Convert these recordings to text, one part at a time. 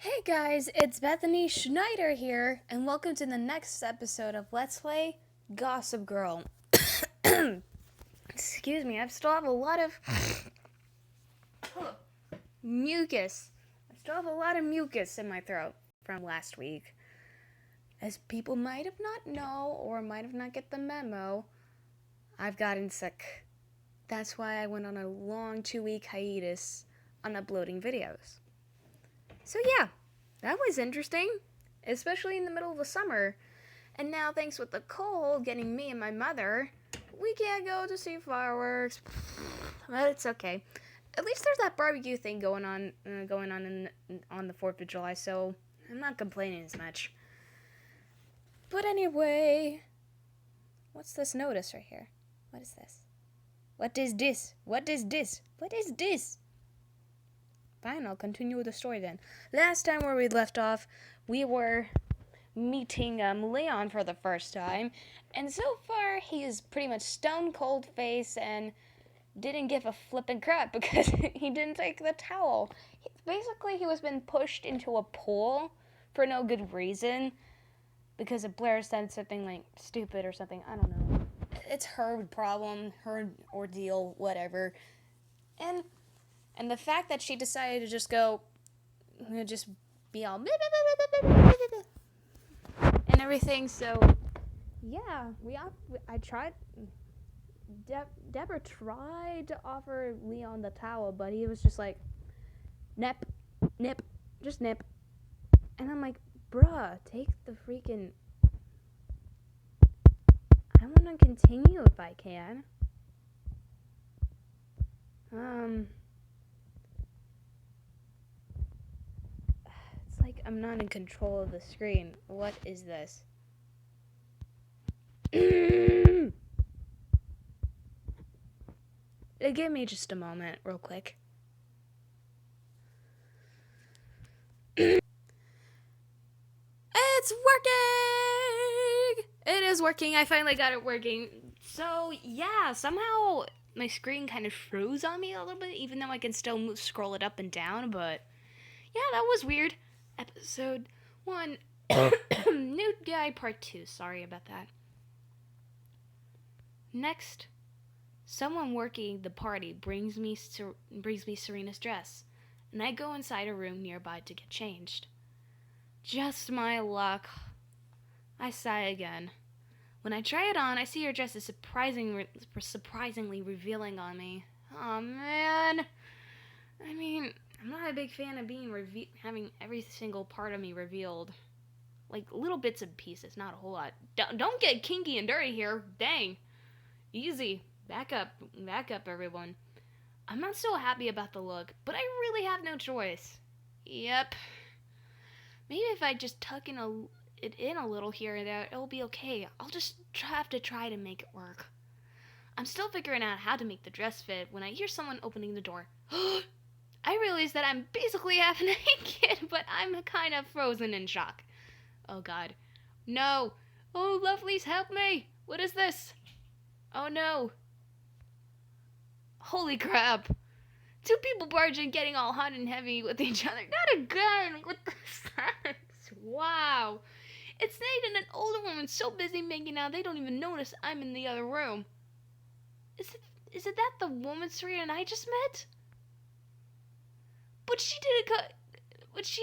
Hey guys, it's Bethany Schnieder here, and welcome to the next episode of Let's Play Gossip Girl. Excuse me, I still have a lot of mucus. I still have a lot of mucus in my throat from last week. As people might have not know or might have not get the memo, I've gotten sick. That's why I went on a long 2-week hiatus on uploading videos. So yeah, that was interesting, especially in the middle of the summer. And now, thanks with the cold getting me and my mother, we can't go to see fireworks. But it's okay. At least there's that barbecue thing going on on the 4th of July, so I'm not complaining as much. But anyway, what's this notice right here? What is this? What is this? What is this? What is this? Fine, I'll continue with the story then. Last time where we left off, we were meeting Leon for the first time, and so far he is pretty much stone cold face and didn't give a flippin' crap because he didn't take the towel. Basically, he was been pushed into a pool for no good reason because of Blair said something like stupid or something. I don't know. It's her problem, her ordeal, whatever. And the fact that she decided to just go, just be all and everything, so yeah, I tried. Deborah tried to offer Leon the towel, but he was just like, nip, just nip. And I'm like, bruh, take the freaking. I want to continue if I can. It's like I'm not in control of the screen. What is this? Give me just a moment, real quick. It's working! It is working. I finally got it working. So, yeah, somehow my screen kind of froze on me a little bit, even though I can still scroll it up and down, but yeah, that was weird. Episode 1, New Guy Part 2. Sorry about that. Next, someone working the party brings me Serena's dress, and I go inside a room nearby to get changed. Just my luck. I sigh again. When I try it on, I see her dress is surprisingly revealing on me. Oh man. I mean, I'm not a big fan of having every single part of me revealed. Like little bits and pieces, not a whole lot. Don't get kinky and dirty here. Dang. Easy. Back up, everyone. I'm not so happy about the look, but I really have no choice. Yep. Maybe if I just tuck it in a little here and there, it'll be okay. I'll just have to try to make it work. I'm still figuring out how to make the dress fit when I hear someone opening the door. I realize that I'm basically half naked, but I'm kind of frozen in shock. Oh god. No. Oh, lovelies, help me. What is this? Oh no. Holy crap. 2 people barge in getting all hot and heavy with each other. Not again. What the sex? Wow. It's Nate and an older woman so busy making out they don't even notice I'm in the other room. Is it that the woman Serena and I just met? But she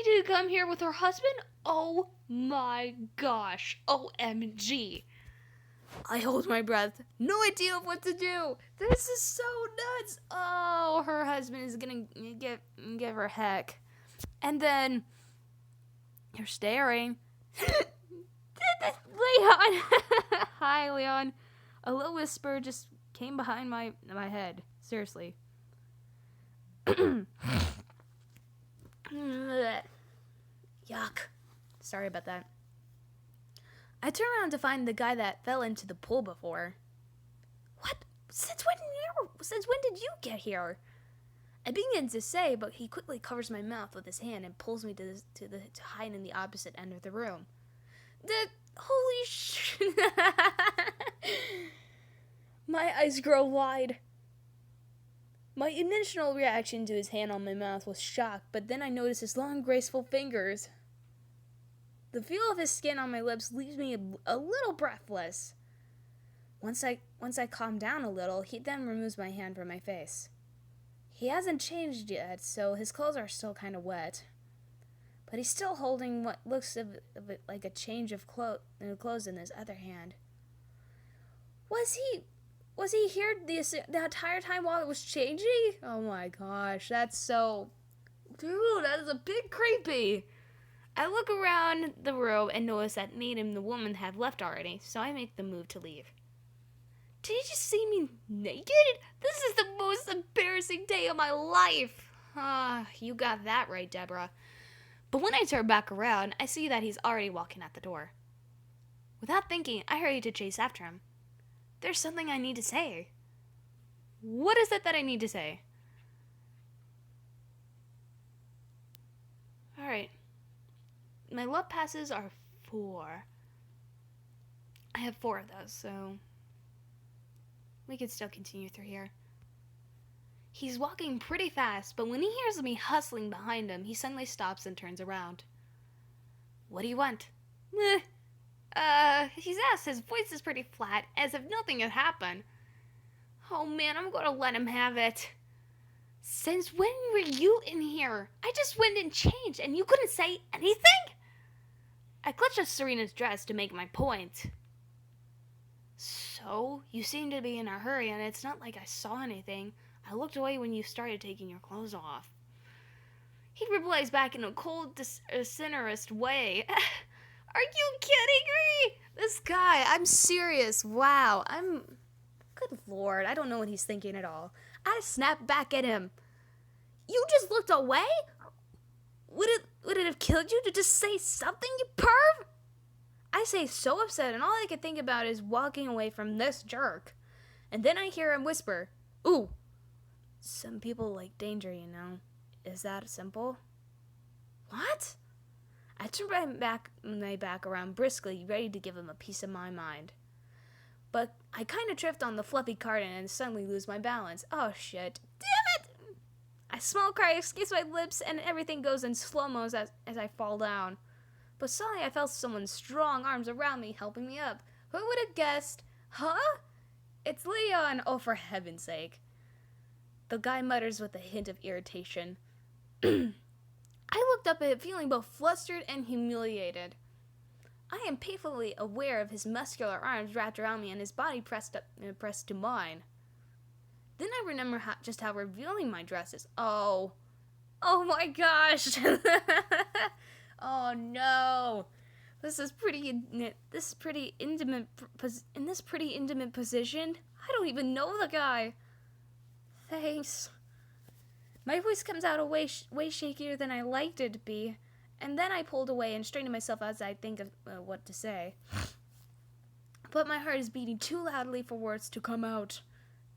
didn't come here with her husband? Oh my gosh. OMG. I hold my breath. No idea what to do. This is so nuts. Oh, her husband is gonna give her heck. And then you're staring. Leon. Hi, Leon. A low whisper just came behind my head. Seriously. Yuck. Sorry about that. I turn around to find the guy that fell into the pool before. What? Since when did you get here? I begin to say, but he quickly covers my mouth with his hand and pulls me to hide in the opposite end of the room. Holy shit. My eyes grow wide. My initial reaction to his hand on my mouth was shock, but then I noticed his long, graceful fingers. The feel of his skin on my lips leaves me a little breathless. Once I calm down a little, he then removes my hand from my face. He hasn't changed yet, so his clothes are still kind of wet. But he's still holding what looks like a change of clothes in his other hand. Was he here the entire time while it was changing? Oh my gosh, that's so... Dude, that is a bit creepy. I look around the room and notice that Nate and the woman have left already, so I make the move to leave. Did you just see me naked? This is the most embarrassing day of my life. You got that right, Deborah. But when I turn back around, I see that he's already walking out the door. Without thinking, I hurry to chase after him. There's something I need to say. What is it that I need to say? Alright. My love passes are 4. I have 4 of those, so we can still continue through here. He's walking pretty fast, but when he hears me hustling behind him, he suddenly stops and turns around. What do you want? He's asked. His voice is pretty flat, as if nothing had happened. Oh man, I'm gonna let him have it. Since when were you in here? I just went and changed, and you couldn't say anything? I clutched at Serena's dress to make my point. So, you seem to be in a hurry, and it's not like I saw anything. I looked away when you started taking your clothes off. He replies back in a cold, disinterest way. Are you kidding me? This guy, I'm serious. Wow, Good Lord, I don't know what he's thinking at all. I snapped back at him. You just looked away? Would it have killed you to just say something, you perv? I say so upset, and all I can think about is walking away from this jerk. And then I hear him whisper, ooh, some people like danger, you know. Is that simple? What? I turn my back around briskly, ready to give him a piece of my mind. But I kind of drift on the fluffy carton and suddenly lose my balance. Oh shit. Damn it! A small cry escapes my lips and everything goes in slow-mo as I fall down. But suddenly I felt someone's strong arms around me, helping me up. Who would have guessed? Huh? It's Leon! Oh, for heaven's sake. The guy mutters with a hint of irritation. I looked up at him, feeling both flustered and humiliated. I am painfully aware of his muscular arms wrapped around me and his body pressed to mine. Then I remember just how revealing my dress is. Oh my gosh! Oh no! This is pretty intimate. In this pretty intimate position, I don't even know the guy. Thanks. My voice comes out a way shakier than I liked it to be, and then I pulled away and straightened myself as I think of what to say. But my heart is beating too loudly for words to come out.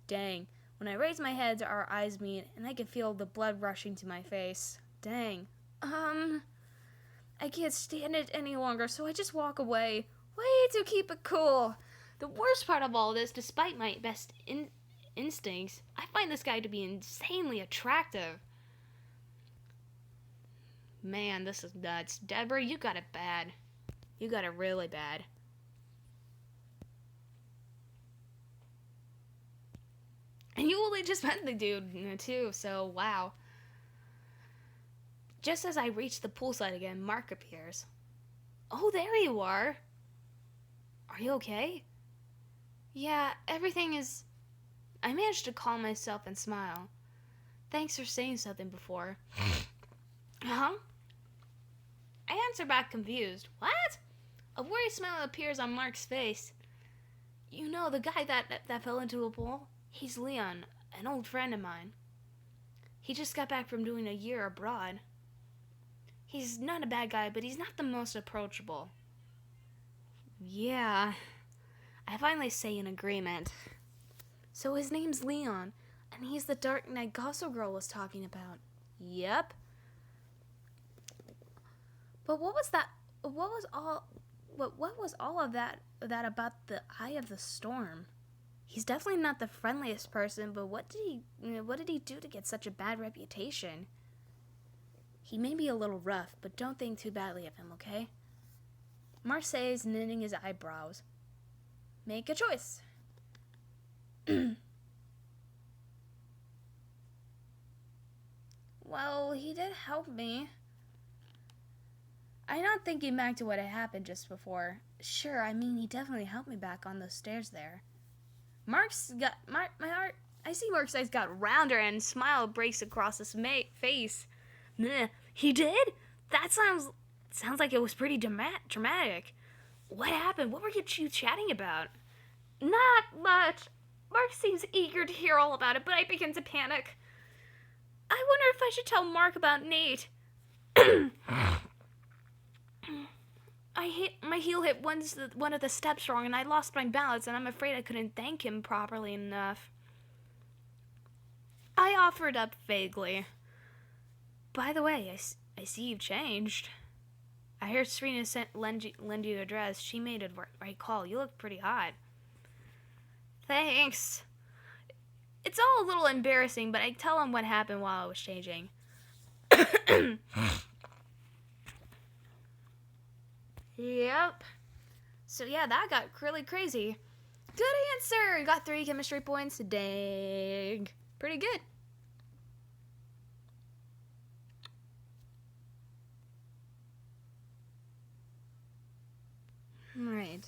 Dang. When I raise my head, our eyes meet, and I can feel the blood rushing to my face. Dang. I can't stand it any longer, so I just walk away. Way to keep it cool. The worst part of all this, despite my best instincts, I find this guy to be insanely attractive. Man, this is nuts. Deborah, you got it bad. You got it really bad. And you only just met the dude, too, so wow. Just as I reach the poolside again, Mark appears. Oh, there you are. Are you okay? Yeah, everything is... I managed to calm myself and smile. Thanks for saying something before. Huh? I answer back confused. What? A worried smile appears on Mark's face. You know, the guy that fell into a pool? He's Leon, an old friend of mine. He just got back from doing a year abroad. He's not a bad guy, but he's not the most approachable. Yeah. I finally say in agreement. So his name's Leon, and he's the Dark Knight Gossip Girl was talking about. Yep. But what was that? What was all of that about the Eye of the Storm? He's definitely not the friendliest person, but what did he do to get such a bad reputation? He may be a little rough, but don't think too badly of him, okay? Mark says, knitting his eyebrows. Make a choice. Well, he did help me. I'm not thinking back to what had happened just before. Sure, I mean, he definitely helped me back on those stairs there. I see Mark's eyes got rounder and a smile breaks across his face. He did? That sounds like it was pretty dramatic. What happened? What were you chatting about? Not much. Mark seems eager to hear all about it, but I begin to panic. I wonder if I should tell Mark about Nate. My heel hit one of the steps wrong, and I lost my balance, and I'm afraid I couldn't thank him properly enough. I offered up vaguely. By the way, I see you've changed. I heard Serena lend you your dress. She made a right call. You look pretty hot. Thanks. It's all a little embarrassing, but I tell him what happened while I was changing. Yep. So yeah, that got really crazy. Good answer! You got 3 chemistry points. Dang. Pretty good. Alright.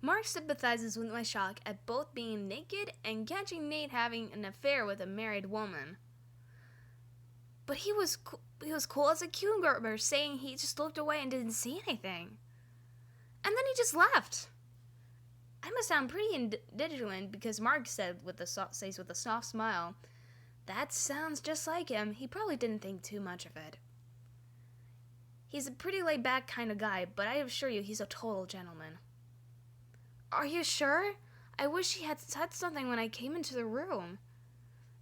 Mark sympathizes with my shock at both being naked and catching Nate having an affair with a married woman. But he was cool as a cucumber, saying he just looked away and didn't see anything. And then he just left. I must sound pretty indignant because Mark says with a soft smile, "That sounds just like him. He probably didn't think too much of it." He's a pretty laid-back kind of guy, but I assure you he's a total gentleman. Are you sure? I wish he had said something when I came into the room.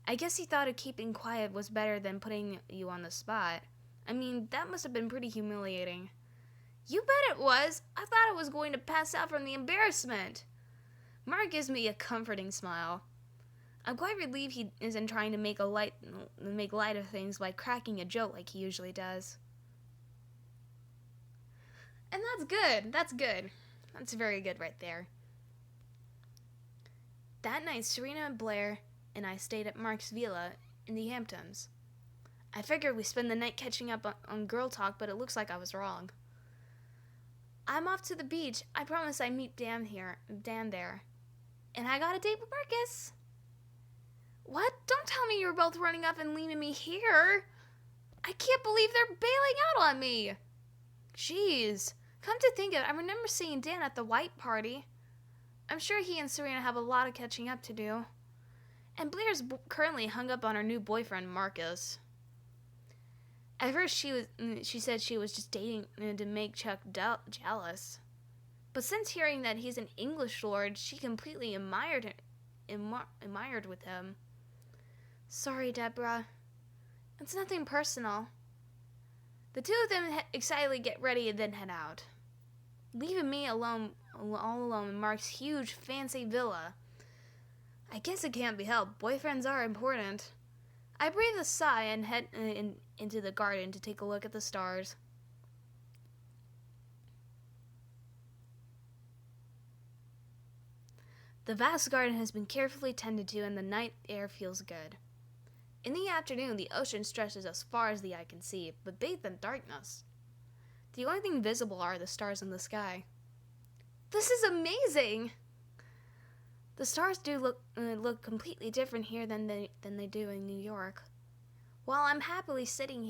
I guess he thought keeping quiet was better than putting you on the spot. I mean, that must have been pretty humiliating. You bet it was. I thought I was going to pass out from the embarrassment. Mark gives me a comforting smile. I'm quite relieved he isn't trying to make light of things by cracking a joke like he usually does. And that's good. That's very good right there. That night, Serena and Blair and I stayed at Mark's villa in the Hamptons. I figured we'd spend the night catching up on girl talk, but it looks like I was wrong. I'm off to the beach. I promise I meet Dan there. And I got a date with Marcus. What? Don't tell me you were both running up and leaving me here. I can't believe they're bailing out on me. Jeez. Come to think of it, I remember seeing Dan at the white party. I'm sure he and Serena have a lot of catching up to do. And Blair's currently hung up on her new boyfriend, Marcus. At first, she said she was just dating to make Chuck jealous. But since hearing that he's an English lord, she completely admired with him. Sorry, Deborah. It's nothing personal. The two of them excitedly get ready and then head out, leaving me all alone in Mark's huge, fancy villa. I guess it can't be helped. Boyfriends are important. I breathe a sigh and head into the garden to take a look at the stars. The vast garden has been carefully tended to and the night air feels good. In the afternoon, the ocean stretches as far as the eye can see, but bathed in darkness. The only thing visible are the stars in the sky. This is amazing! The stars do look completely different here than they do in New York. While I'm happily sitting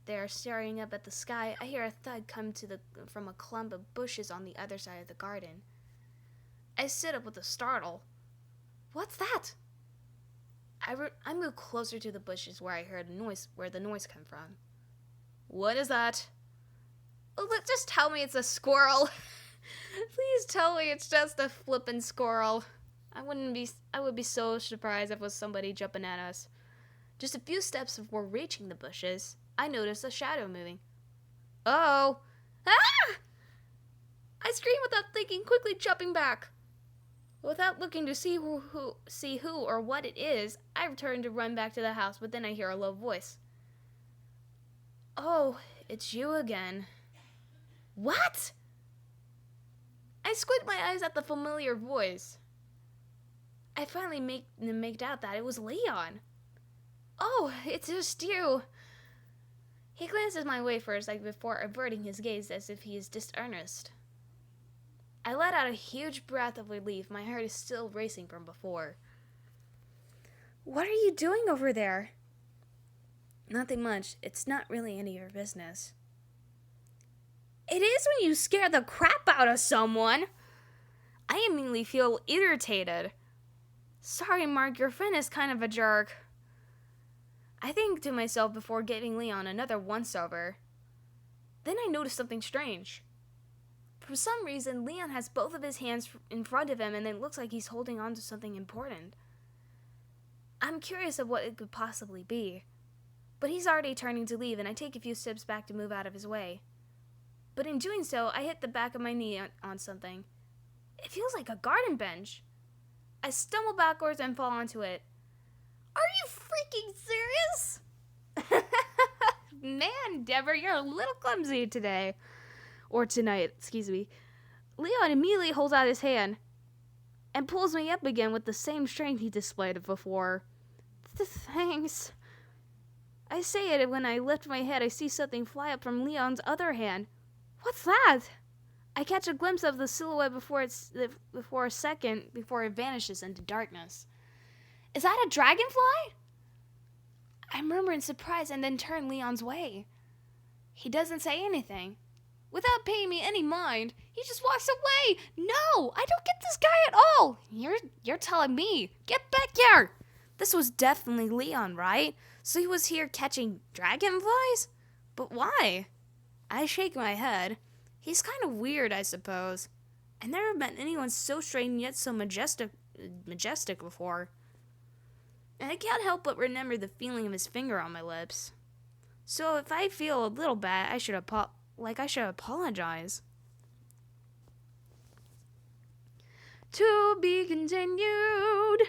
there staring up at the sky, I hear a thud come from a clump of bushes on the other side of the garden. I sit up with a startle. What's that? I move closer to the bushes where I heard the noise come from. What is that? Oh, just tell me it's a squirrel. Please tell me it's just a flippin' squirrel. I would be so surprised if it was somebody jumping at us. Just a few steps before reaching the bushes, I noticed a shadow moving. Oh! Ah! I screamed without thinking, quickly jumping back. Without looking to see who or what it is, I return to run back to the house, but then I hear a low voice. Oh, it's you again. What? I squint my eyes at the familiar voice. I finally make out that it was Leon. Oh, it's just you. He glances my way for a second before averting his gaze as if he is disearnest. I let out a huge breath of relief. My heart is still racing from before. What are you doing over there? Nothing much. It's not really any of your business. It is when you scare the crap out of someone. I immediately feel irritated. Sorry, Mark, your friend is kind of a jerk. I think to myself before giving Leon another once-over. Then I notice something strange. For some reason, Leon has both of his hands in front of him and it looks like he's holding on to something important. I'm curious of what it could possibly be. But he's already turning to leave and I take a few steps back to move out of his way. But in doing so, I hit the back of my knee on something. It feels like a garden bench. I stumble backwards and fall onto it. Are you freaking serious? Man, Deborah, you're a little clumsy today. Or tonight, excuse me. Leon immediately holds out his hand and pulls me up again with the same strength he displayed before. Thanks. I say it, and when I lift my head, I see something fly up from Leon's other hand. What's that? I catch a glimpse of the silhouette before a second before it vanishes into darkness. Is that a dragonfly? I murmur in surprise and then turn Leon's way. He doesn't say anything. Without paying me any mind, he just walks away. No, I don't get this guy at all. You're telling me. Get back here. This was definitely Leon, right? So he was here catching dragonflies? But why? I shake my head. He's kind of weird, I suppose. I never met anyone so strange yet so majestic before. And I can't help but remember the feeling of his finger on my lips. So if I feel a little bad, I should apologize. To be continued.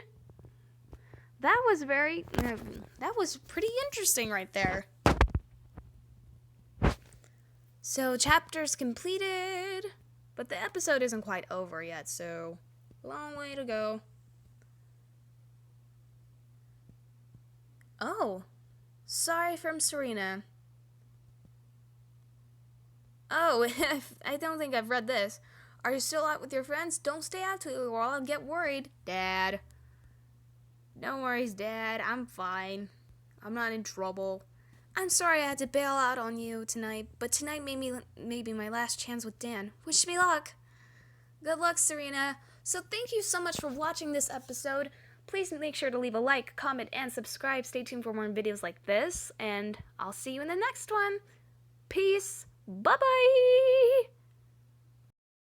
That was pretty interesting right there. So chapter's completed, but the episode isn't quite over yet, so long way to go. Oh, sorry from Serena. Oh, I don't think I've read this. Are you still out with your friends? Don't stay out too long or I'll get worried. Dad. No worries, Dad. I'm fine. I'm not in trouble. I'm sorry I had to bail out on you tonight, but tonight may be my last chance with Dan. Wish me luck. Good luck, Serena. So thank you so much for watching this episode. Please make sure to leave a like, comment, and subscribe. Stay tuned for more videos like this, and I'll see you in the next one. Peace. Bye-bye.